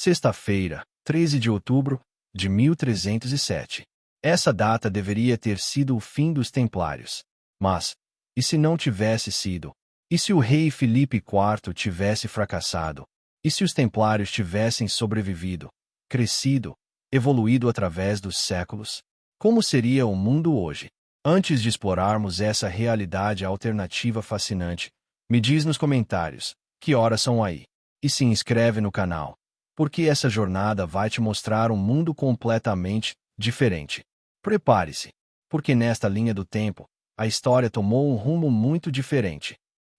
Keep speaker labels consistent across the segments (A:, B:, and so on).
A: Sexta-feira, 13 de outubro de 1307. Essa data deveria ter sido o fim dos Templários. Mas, e se não tivesse sido? E se o rei Filipe IV tivesse fracassado? E se os Templários tivessem sobrevivido, crescido, evoluído através dos séculos? Como seria o mundo hoje? Antes de explorarmos essa realidade alternativa fascinante, me diz nos comentários, que horas são aí? E se inscreve no canal, porque essa jornada vai te mostrar um mundo completamente diferente. Prepare-se, porque nesta linha do tempo, a história tomou um rumo muito diferente.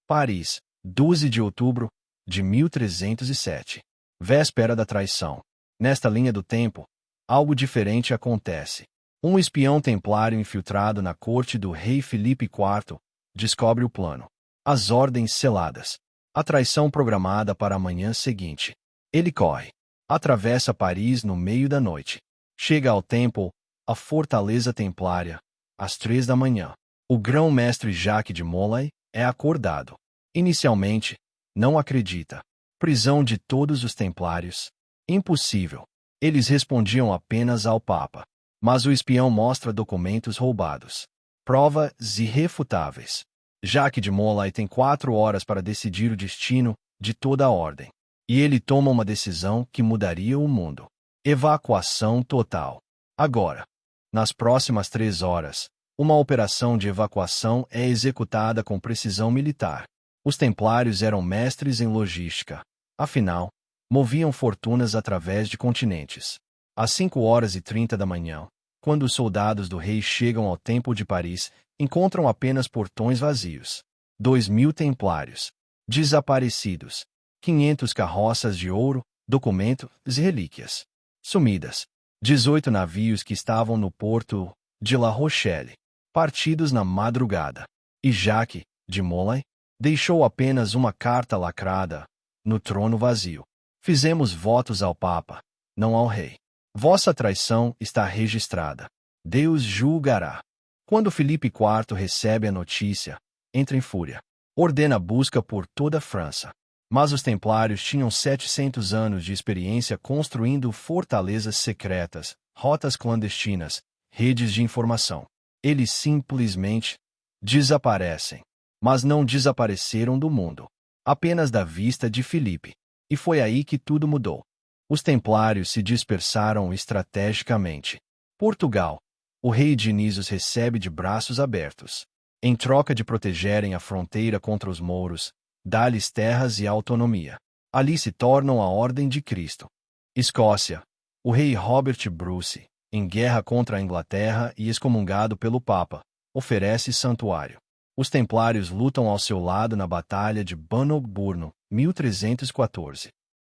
A: Paris, 12 de outubro de 1307. Véspera da traição. Nesta linha do tempo, algo diferente acontece. Um espião templário infiltrado na corte do rei Filipe IV descobre o plano. As ordens seladas. A traição programada para a manhã seguinte. Ele corre. Atravessa Paris no meio da noite. Chega ao Temple, a fortaleza templária, às 3 da manhã. O grão-mestre Jacques de Molay é acordado. Inicialmente, não acredita. Prisão de todos os templários? Impossível. Eles respondiam apenas ao Papa. Mas o espião mostra documentos roubados. Provas irrefutáveis. Jacques de Molay tem 4 horas para decidir o destino de toda a ordem. E ele toma uma decisão que mudaria o mundo. Evacuação total. Agora, nas próximas 3 horas, uma operação de evacuação é executada com precisão militar. Os templários eram mestres em logística. Afinal, moviam fortunas através de continentes. Às 5h30 da manhã, quando os soldados do rei chegam ao Templo de Paris, encontram apenas portões vazios. 2.000 templários desaparecidos. 500 carroças de ouro, documentos e relíquias sumidas. 18 navios que estavam no porto de La Rochelle, partidos na madrugada. E Jacques de Molay deixou apenas uma carta lacrada no trono vazio. Fizemos votos ao Papa, não ao rei. Vossa traição está registrada. Deus julgará. Quando Filipe IV recebe a notícia, entra em fúria. Ordena busca por toda a França. Mas os templários tinham 700 anos de experiência construindo fortalezas secretas, rotas clandestinas, redes de informação. Eles simplesmente desaparecem. Mas não desapareceram do mundo. Apenas da vista de Filipe. E foi aí que tudo mudou. Os templários se dispersaram estrategicamente. Portugal. O rei Diniz os recebe de braços abertos. Em troca de protegerem a fronteira contra os mouros, dá-lhes terras e autonomia. Ali se tornam a Ordem de Cristo. Escócia. O rei Robert Bruce, em guerra contra a Inglaterra e excomungado pelo Papa, oferece santuário. Os templários lutam ao seu lado na Batalha de Bannockburn, 1314.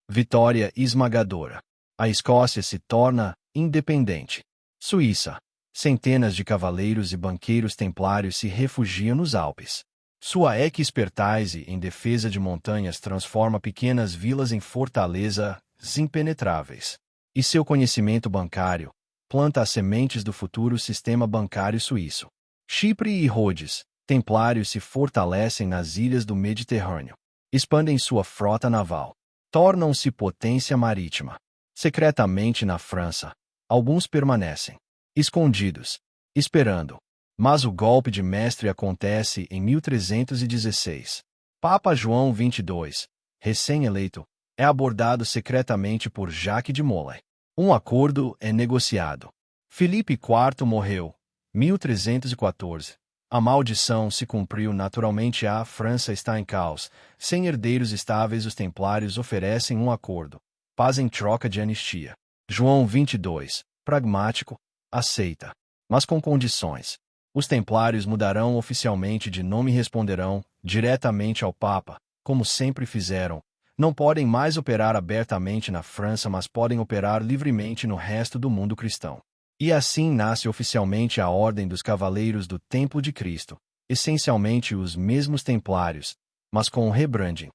A: Vitória esmagadora. A Escócia se torna independente. Suíça. Centenas de cavaleiros e banqueiros templários se refugiam nos Alpes. Sua expertise em defesa de montanhas transforma pequenas vilas em fortalezas impenetráveis. E seu conhecimento bancário planta as sementes do futuro sistema bancário suíço. Chipre e Rhodes. Templários se fortalecem nas ilhas do Mediterrâneo. Expandem sua frota naval. Tornam-se potência marítima. Secretamente na França, alguns permanecem escondidos, esperando. Mas o golpe de mestre acontece em 1316. Papa João XXII, recém-eleito, é abordado secretamente por Jacques de Molay. Um acordo é negociado. Filipe IV morreu, 1314. A maldição se cumpriu naturalmente. A França está em caos. Sem herdeiros estáveis, os templários oferecem um acordo. Paz em troca de anistia. João 22, pragmático, aceita. Mas com condições. Os templários mudarão oficialmente de nome e responderão diretamente ao Papa, como sempre fizeram. Não podem mais operar abertamente na França, mas podem operar livremente no resto do mundo cristão. E assim nasce oficialmente a Ordem dos Cavaleiros do Templo de Cristo, essencialmente os mesmos templários, mas com um rebranding.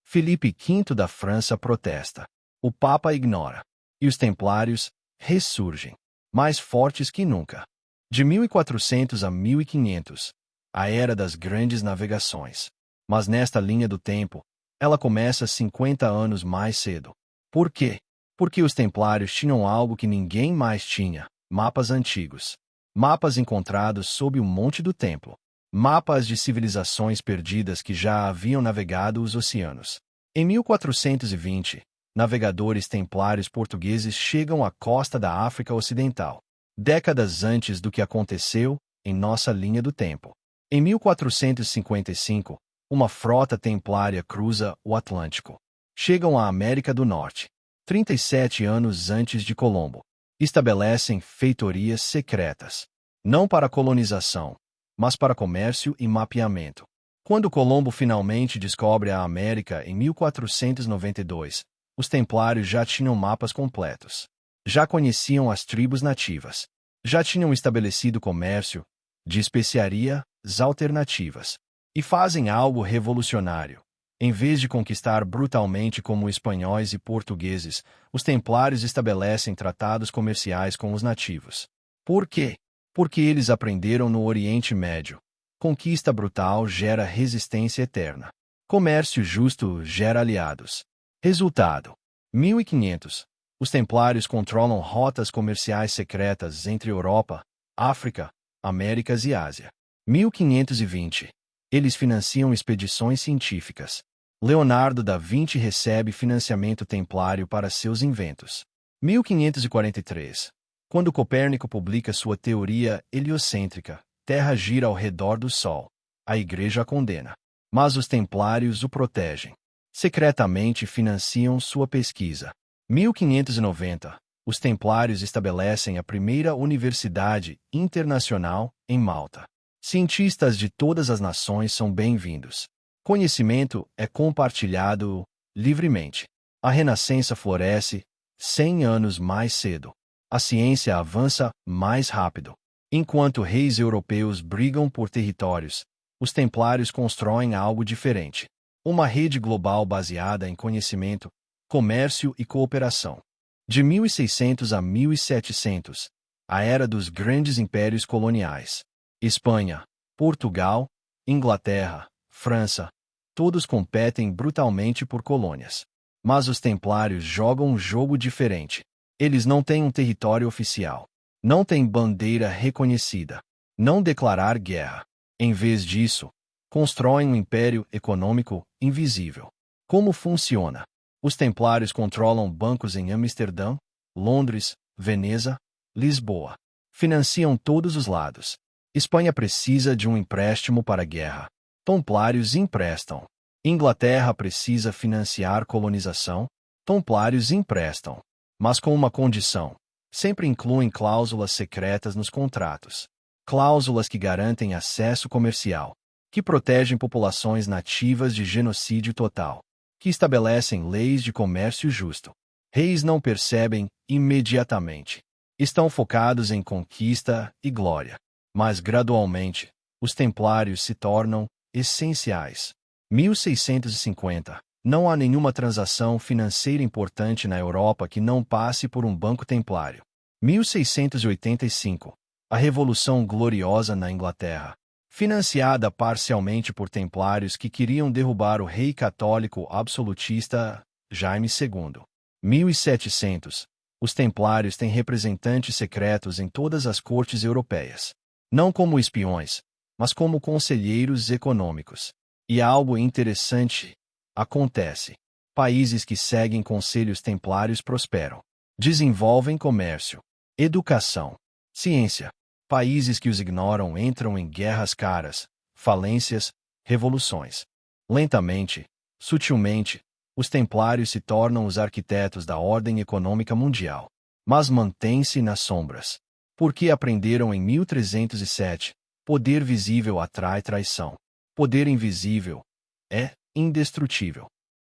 A: Filipe V da França protesta. O Papa ignora. E os templários ressurgem, mais fortes que nunca. De 1400 a 1500, a era das grandes navegações. Mas nesta linha do tempo, ela começa 50 anos mais cedo. Por quê? Porque os templários tinham algo que ninguém mais tinha: mapas antigos. Mapas encontrados sob o Monte do Templo. Mapas de civilizações perdidas que já haviam navegado os oceanos. Em 1420, navegadores templários portugueses chegam à costa da África Ocidental, décadas antes do que aconteceu em nossa linha do tempo. Em 1455, uma frota templária cruza o Atlântico. Chegam à América do Norte, 37 anos antes de Colombo. Estabelecem feitorias secretas, não para colonização, mas para comércio e mapeamento. Quando Colombo finalmente descobre a América em 1492, os templários já tinham mapas completos. Já conheciam as tribos nativas. Já tinham estabelecido comércio de especiarias alternativas. E fazem algo revolucionário. Em vez de conquistar brutalmente como espanhóis e portugueses, os templários estabelecem tratados comerciais com os nativos. Por quê? Porque eles aprenderam no Oriente Médio. Conquista brutal gera resistência eterna. Comércio justo gera aliados. Resultado: 1500. Os templários controlam rotas comerciais secretas entre Europa, África, Américas e Ásia. 1520. Eles financiam expedições científicas. Leonardo da Vinci recebe financiamento templário para seus inventos. 1543. Quando Copérnico publica sua teoria heliocêntrica, Terra gira ao redor do Sol. A Igreja a condena. Mas os templários o protegem. Secretamente financiam sua pesquisa. 1590. Os templários estabelecem a primeira universidade internacional em Malta. Cientistas de todas as nações são bem-vindos. Conhecimento é compartilhado livremente. A Renascença floresce 100 anos mais cedo. A ciência avança mais rápido. Enquanto reis europeus brigam por territórios, os templários constroem algo diferente. Uma rede global baseada em conhecimento, comércio e cooperação. De 1600 a 1700, a era dos grandes impérios coloniais. Espanha, Portugal, Inglaterra, França, todos competem brutalmente por colônias. Mas os templários jogam um jogo diferente. Eles não têm um território oficial. Não têm bandeira reconhecida. Não declarar guerra. Em vez disso, constroem um império econômico invisível. Como funciona? Os templários controlam bancos em Amsterdã, Londres, Veneza, Lisboa. Financiam todos os lados. Espanha precisa de um empréstimo para a guerra. Templários emprestam. Inglaterra precisa financiar colonização. Templários emprestam. Mas com uma condição. Sempre incluem cláusulas secretas nos contratos. Cláusulas que garantem acesso comercial. Que protegem populações nativas de genocídio total. Que estabelecem leis de comércio justo. Reis não percebem imediatamente. Estão focados em conquista e glória. Mas gradualmente, os templários se tornam essenciais. 1650. Não há nenhuma transação financeira importante na Europa que não passe por um banco templário. 1685. A Revolução Gloriosa na Inglaterra. Financiada parcialmente por templários que queriam derrubar o rei católico absolutista Jaime II. 1700. Os templários têm representantes secretos em todas as cortes europeias. Não como espiões, mas como conselheiros econômicos. E algo interessante acontece. Países que seguem conselhos templários prosperam. Desenvolvem comércio, educação, ciência. Países que os ignoram entram em guerras caras, falências, revoluções. Lentamente, sutilmente, os templários se tornam os arquitetos da ordem econômica mundial. Mas mantêm-se nas sombras. Porque aprenderam em 1307, poder visível atrai traição. Poder invisível é indestrutível.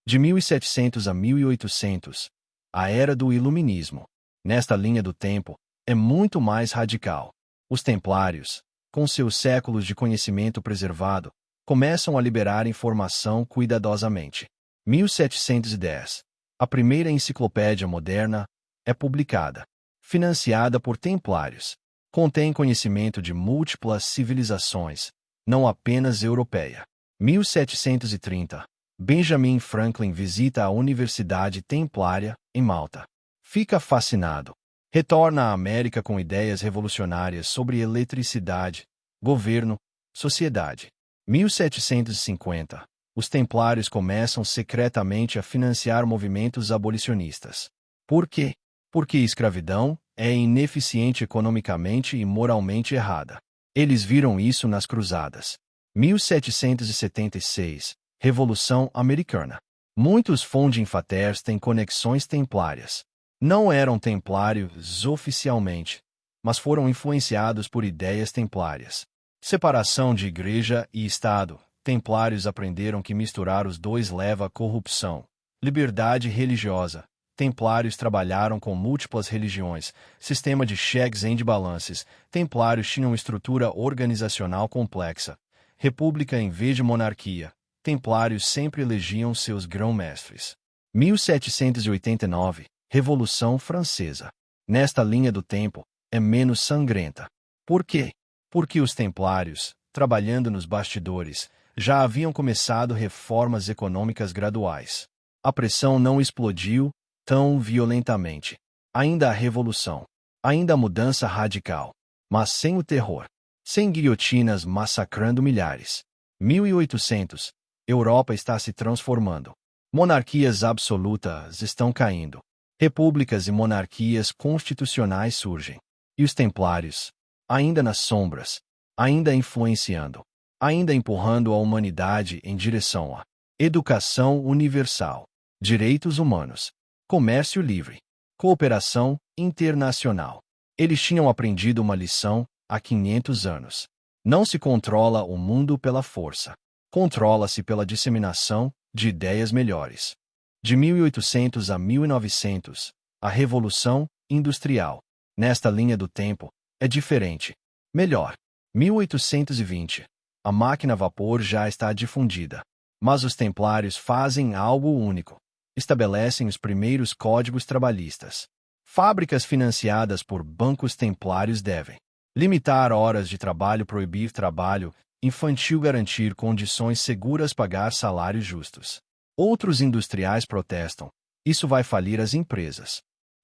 A: De 1700 a 1800, a era do Iluminismo. Nesta linha do tempo, é muito mais radical. Os templários, com seus séculos de conhecimento preservado, começam a liberar informação cuidadosamente. 1710. A primeira enciclopédia moderna é publicada. Financiada por templários. Contém conhecimento de múltiplas civilizações, não apenas europeia. 1730. Benjamin Franklin visita a Universidade Templária, em Malta. Fica fascinado. Retorna à América com ideias revolucionárias sobre eletricidade, governo, sociedade. 1750. Os templários começam secretamente a financiar movimentos abolicionistas. Por quê? Porque escravidão é ineficiente economicamente e moralmente errada. Eles viram isso nas Cruzadas. 1776. Revolução Americana. Muitos founding fathers têm conexões templárias. Não eram templários oficialmente, mas foram influenciados por ideias templárias. Separação de igreja e Estado. Templários aprenderam que misturar os dois leva à corrupção. Liberdade religiosa. Templários trabalharam com múltiplas religiões, sistema de cheques and balances. Templários tinham estrutura organizacional complexa. República em vez de monarquia. Templários sempre elegiam seus grão-mestres. 1789. Revolução Francesa. Nesta linha do tempo, é menos sangrenta. Por quê? Porque os templários, trabalhando nos bastidores, já haviam começado reformas econômicas graduais. A pressão não explodiu tão violentamente. Ainda a revolução. Ainda a mudança radical. Mas sem o terror. Sem guilhotinas massacrando milhares. 1800. Europa está se transformando. Monarquias absolutas estão caindo. Repúblicas e monarquias constitucionais surgem. E os templários, ainda nas sombras, ainda influenciando, ainda empurrando a humanidade em direção à educação universal, direitos humanos, comércio livre, cooperação internacional. Eles tinham aprendido uma lição há 500 anos. Não se controla o mundo pela força. Controla-se pela disseminação de ideias melhores. De 1800 a 1900, a Revolução Industrial. Nesta linha do tempo, é diferente. Melhor. 1820. A máquina a vapor já está difundida. Mas os templários fazem algo único. Estabelecem os primeiros códigos trabalhistas. Fábricas financiadas por bancos templários devem limitar horas de trabalho, proibir trabalho infantil, garantir condições seguras, pagar salários justos. Outros industriais protestam. Isso vai falir as empresas.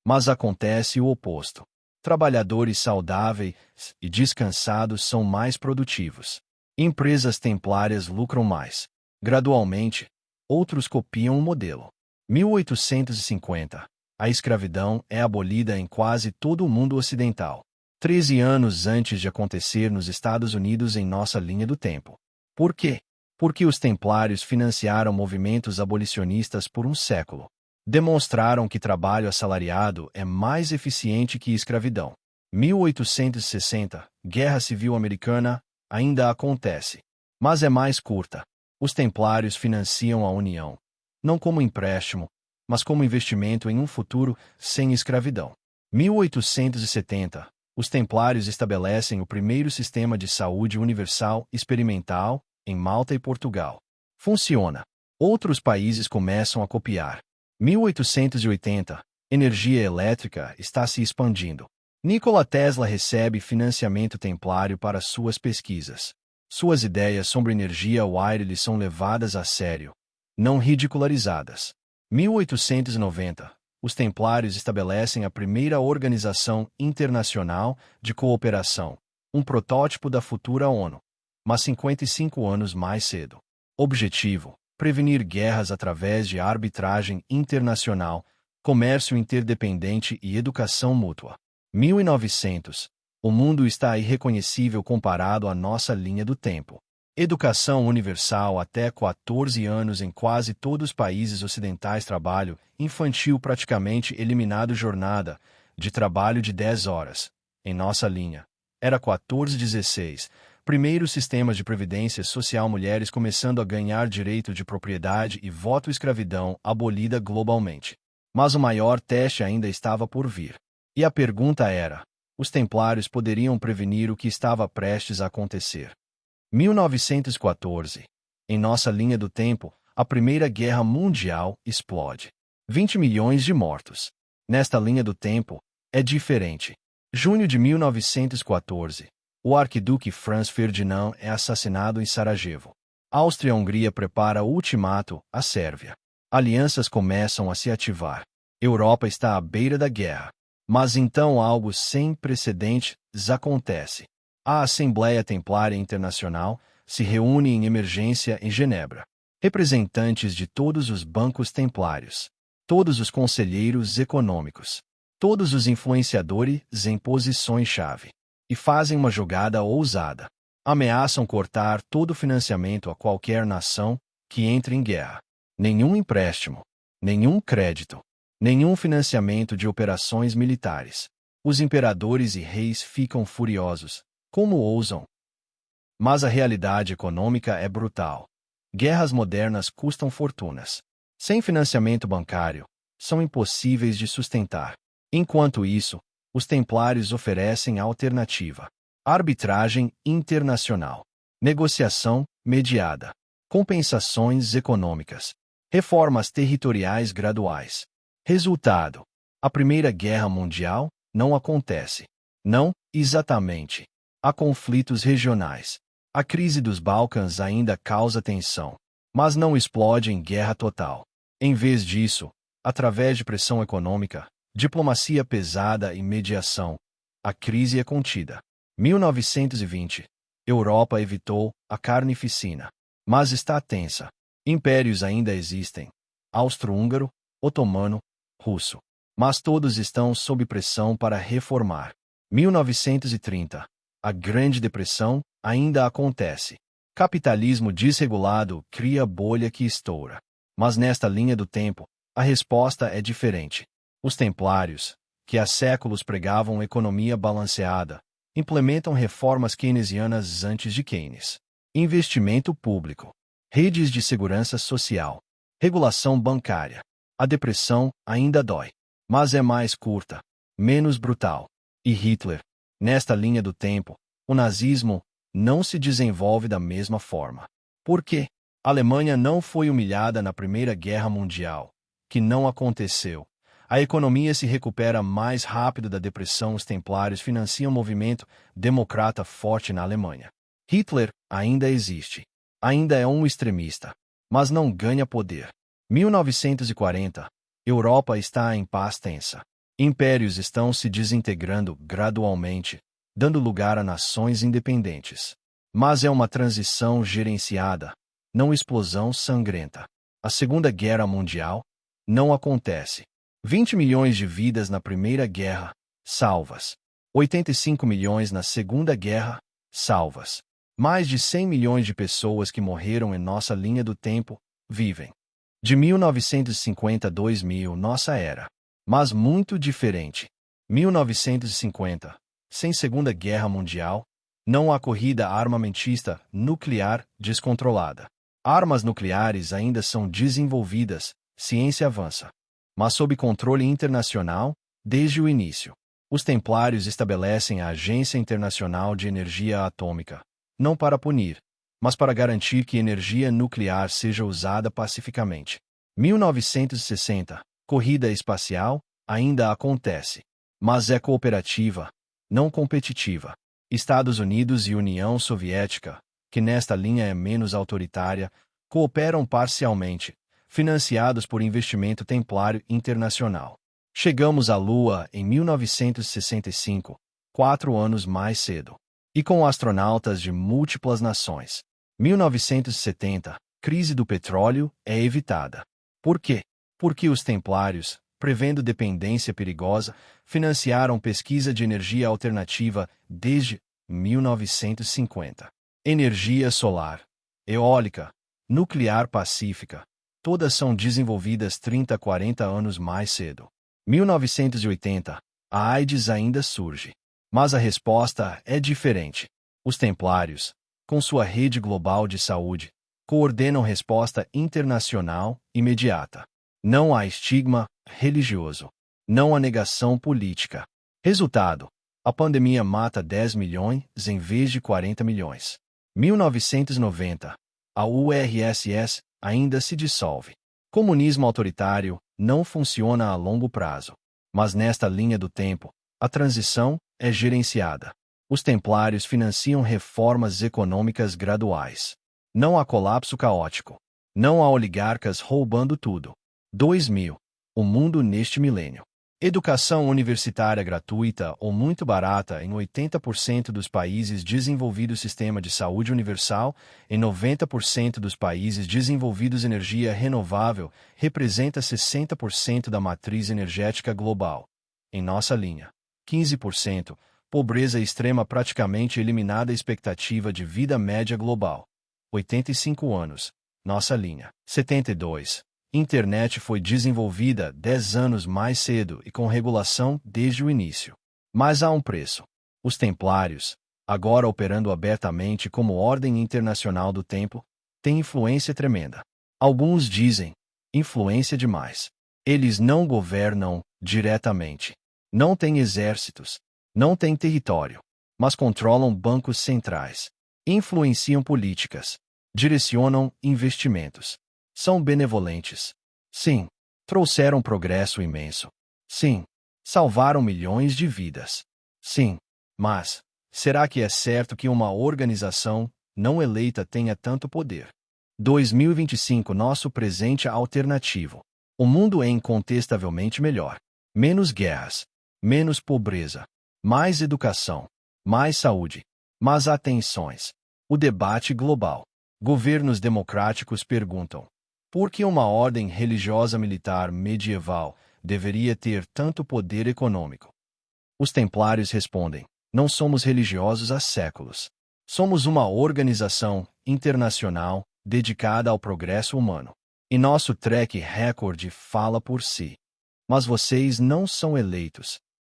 A: Mas acontece o oposto. Trabalhadores saudáveis e descansados são mais produtivos. Empresas templárias lucram mais. Gradualmente, outros copiam o modelo. 1850. A escravidão é abolida em quase todo o mundo ocidental. 13 anos antes de acontecer nos Estados Unidos em nossa linha do tempo. Por quê? Porque os templários financiaram movimentos abolicionistas por um século. Demonstraram que trabalho assalariado é mais eficiente que escravidão. 1860, Guerra Civil Americana, ainda acontece. Mas é mais curta. Os templários financiam a União, não como empréstimo, mas como investimento em um futuro sem escravidão. 1870, os templários estabelecem o primeiro sistema de saúde universal experimental em Malta e Portugal. Funciona. Outros países começam a copiar. 1880, energia elétrica está se expandindo. Nikola Tesla recebe financiamento templário para suas pesquisas. Suas ideias sobre energia wireless são levadas a sério, não ridicularizadas. 1890, os templários estabelecem a primeira organização internacional de cooperação, um protótipo da futura ONU, mas 55 anos mais cedo. Objetivo: prevenir guerras através de arbitragem internacional, comércio interdependente e educação mútua. 1900. O mundo está irreconhecível comparado à nossa linha do tempo. Educação universal até 14 anos em quase todos os países ocidentais. Trabalho infantil praticamente eliminado. Jornada de trabalho de 10 horas. Em nossa linha, era 14-16. Primeiros sistemas de previdência social. Mulheres começando a ganhar direito de propriedade e voto. Escravidão abolida globalmente. Mas o maior teste ainda estava por vir. E a pergunta era: os templários poderiam prevenir o que estava prestes a acontecer? 1914. Em nossa linha do tempo, a Primeira Guerra Mundial explode. 20 milhões de mortos. Nesta linha do tempo, é diferente. Junho de 1914. O arquiduque Franz Ferdinand é assassinado em Sarajevo. Áustria-Hungria prepara o ultimato à Sérvia. Alianças começam a se ativar. Europa está à beira da guerra. Mas então algo sem precedentes acontece. A Assembleia Templária Internacional se reúne em emergência em Genebra. Representantes de todos os bancos templários, todos os conselheiros econômicos, todos os influenciadores em posições-chave, e fazem uma jogada ousada. Ameaçam cortar todo o financiamento a qualquer nação que entre em guerra. Nenhum empréstimo, nenhum crédito, nenhum financiamento de operações militares. Os imperadores e reis ficam furiosos. Como ousam? Mas a realidade econômica é brutal. Guerras modernas custam fortunas. Sem financiamento bancário, são impossíveis de sustentar. Enquanto isso, os templários oferecem a alternativa: arbitragem internacional, negociação mediada, compensações econômicas, reformas territoriais graduais. Resultado: a Primeira Guerra Mundial não acontece. Não, exatamente. Há conflitos regionais. A crise dos Balcãs ainda causa tensão, mas não explode em guerra total. Em vez disso, através de pressão econômica, diplomacia pesada e mediação, a crise é contida. 1920. Europa evitou a carnificina, mas está tensa. Impérios ainda existem: austro-húngaro, otomano, russo. Mas todos estão sob pressão para reformar. 1930. A Grande Depressão ainda acontece. Capitalismo desregulado cria bolha que estoura. Mas nesta linha do tempo, a resposta é diferente. Os templários, que há séculos pregavam economia balanceada, implementam reformas keynesianas antes de Keynes. Investimento público, redes de segurança social, regulação bancária. A depressão ainda dói, mas é mais curta, menos brutal. E Hitler? Nesta linha do tempo, o nazismo não se desenvolve da mesma forma. Por quê? A Alemanha não foi humilhada na Primeira Guerra Mundial, que não aconteceu. A economia se recupera mais rápido da depressão. Os templários financiam um movimento democrata forte na Alemanha. Hitler ainda existe. Ainda é um extremista, mas não ganha poder. 1940. Europa está em paz tensa. Impérios estão se desintegrando gradualmente, dando lugar a nações independentes. Mas é uma transição gerenciada, não explosão sangrenta. A Segunda Guerra Mundial não acontece. 20 milhões de vidas na Primeira Guerra, salvas. 85 milhões na Segunda Guerra, salvas. Mais de 100 milhões de pessoas que morreram em nossa linha do tempo, vivem. De 1950 a 2000, nossa era. Mas muito diferente. 1950. Sem Segunda Guerra Mundial, não há corrida armamentista nuclear descontrolada. Armas nucleares ainda são desenvolvidas, ciência avança. Mas sob controle internacional, desde o início. Os templários estabelecem a Agência Internacional de Energia Atômica, não para punir, mas para garantir que energia nuclear seja usada pacificamente. 1960. Corrida espacial ainda acontece, mas é cooperativa, não competitiva. Estados Unidos e União Soviética, que nesta linha é menos autoritária, cooperam parcialmente, financiados por investimento templário internacional. Chegamos à Lua em 1965, 4 anos mais cedo, e com astronautas de múltiplas nações. 1970, crise do petróleo é evitada. Por quê? Porque os templários, prevendo dependência perigosa, financiaram pesquisa de energia alternativa desde 1950. Energia solar, eólica, nuclear pacífica, todas são desenvolvidas 30 a 40 anos mais cedo. 1980, a AIDS ainda surge. Mas a resposta é diferente. Os templários, com sua rede global de saúde, coordenam resposta internacional imediata. Não há estigma religioso. Não há negação política. Resultado: a pandemia mata 10 milhões em vez de 40 milhões. 1990. A URSS ainda se dissolve. Comunismo autoritário não funciona a longo prazo. Mas nesta linha do tempo, a transição é gerenciada. Os templários financiam reformas econômicas graduais. Não há colapso caótico. Não há oligarcas roubando tudo. 2000. o mundo neste milênio. Educação universitária gratuita ou muito barata em 80% dos países desenvolvidos, sistema de saúde universal em 90% dos países desenvolvidos, energia renovável representa 60% da matriz energética global. Em nossa linha, 15%, pobreza extrema praticamente eliminada, expectativa de vida média global, 85 anos, nossa linha, 72. Internet foi desenvolvida 10 anos mais cedo e com regulação desde o início. Mas há um preço. Os Templários, agora operando abertamente como ordem internacional do tempo, têm influência tremenda. Alguns dizem, influência demais. Eles não governam diretamente. Não têm exércitos. Não têm território. Mas controlam bancos centrais. Influenciam políticas. Direcionam investimentos. São benevolentes. Sim. Trouxeram progresso imenso. Sim. Salvaram milhões de vidas. Sim. Mas, será que é certo que uma organização não eleita tenha tanto poder? 2025, nosso presente alternativo. O mundo é incontestavelmente melhor. Menos guerras. Menos pobreza. Mais educação. Mais saúde. Mas atenções. O debate global. Governos democráticos perguntam: por que uma ordem religiosa militar medieval deveria ter tanto poder econômico? Os Templários respondem: não somos religiosos há séculos. Somos uma organização internacional dedicada ao progresso humano. E nosso track record fala por si. Mas vocês não são eleitos.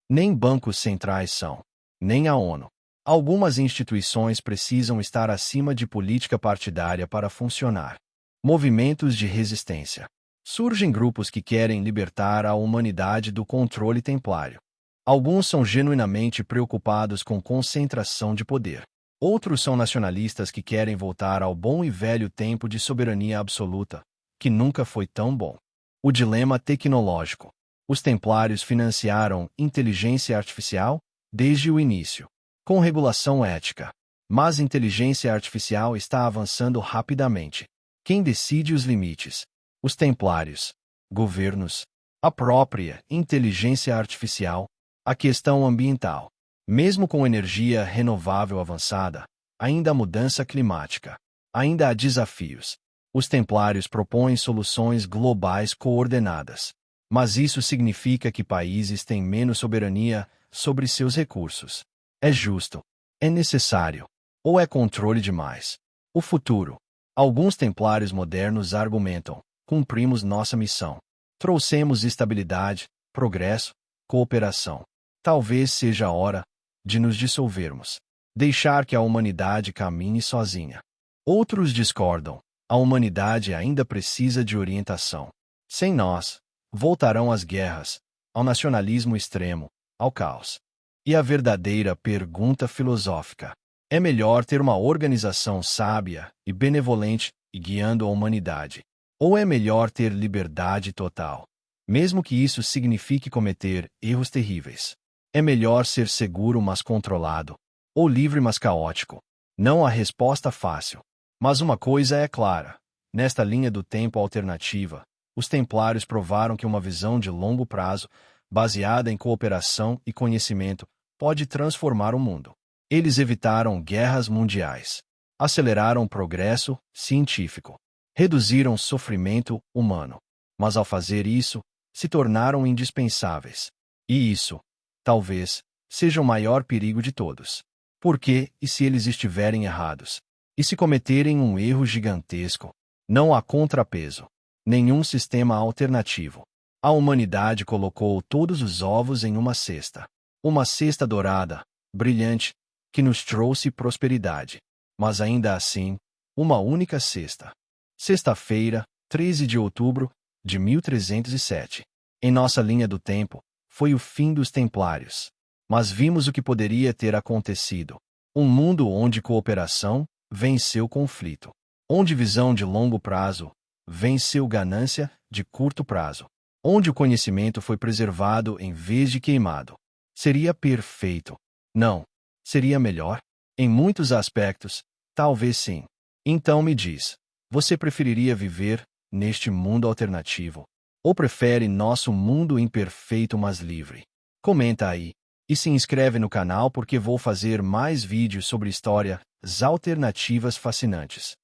A: Nem bancos centrais são. Nem a ONU. Algumas instituições precisam estar acima de política partidária para funcionar. Movimentos de resistência. Surgem grupos que querem libertar a humanidade do controle templário. Alguns são genuinamente preocupados com concentração de poder. Outros são nacionalistas que querem voltar ao bom e velho tempo de soberania absoluta, que nunca foi tão bom. O dilema tecnológico. Os templários financiaram inteligência artificial desde o início, com regulação ética. Mas inteligência artificial está avançando rapidamente. Quem decide os limites? Os templários. Governos. A própria inteligência artificial. A questão ambiental. Mesmo com energia renovável avançada, ainda há mudança climática. Ainda há desafios. Os templários propõem soluções globais coordenadas. Mas isso significa que países têm menos soberania sobre seus recursos. É justo? É necessário? Ou é controle demais? O futuro. Alguns templários modernos argumentam: cumprimos nossa missão. Trouxemos estabilidade, progresso, cooperação. Talvez seja a hora de nos dissolvermos. Deixar que a humanidade caminhe sozinha. Outros discordam. A humanidade ainda precisa de orientação. Sem nós, voltarão as guerras, ao nacionalismo extremo, ao caos. E a verdadeira pergunta filosófica: é melhor ter uma organização sábia e benevolente e guiando a humanidade? Ou é melhor ter liberdade total, mesmo que isso signifique cometer erros terríveis? É melhor ser seguro mas controlado, ou livre mas caótico? Não há resposta fácil. Mas uma coisa é clara: nesta linha do tempo alternativa, os templários provaram que uma visão de longo prazo, baseada em cooperação e conhecimento, pode transformar o mundo. Eles evitaram guerras mundiais, aceleraram o progresso científico, reduziram sofrimento humano. Mas ao fazer isso, se tornaram indispensáveis. E isso, talvez, seja o maior perigo de todos. Porque, e se eles estiverem errados? E se cometerem um erro gigantesco? Não há contrapeso. Nenhum sistema alternativo. A humanidade colocou todos os ovos em uma cesta. Uma cesta dourada, brilhante, que nos trouxe prosperidade. Mas ainda assim, uma única cesta. Sexta-feira, 13 de outubro de 1307. Em nossa linha do tempo, foi o fim dos templários. Mas vimos o que poderia ter acontecido. Um mundo onde cooperação venceu conflito. Onde visão de longo prazo venceu ganância de curto prazo. Onde o conhecimento foi preservado em vez de queimado. Seria perfeito? Não. Seria melhor? Em muitos aspectos, talvez sim. Então me diz, você preferiria viver neste mundo alternativo Ou prefere nosso mundo imperfeito mas livre? Comenta aí. E se inscreve no canal porque vou fazer mais vídeos sobre histórias alternativas fascinantes.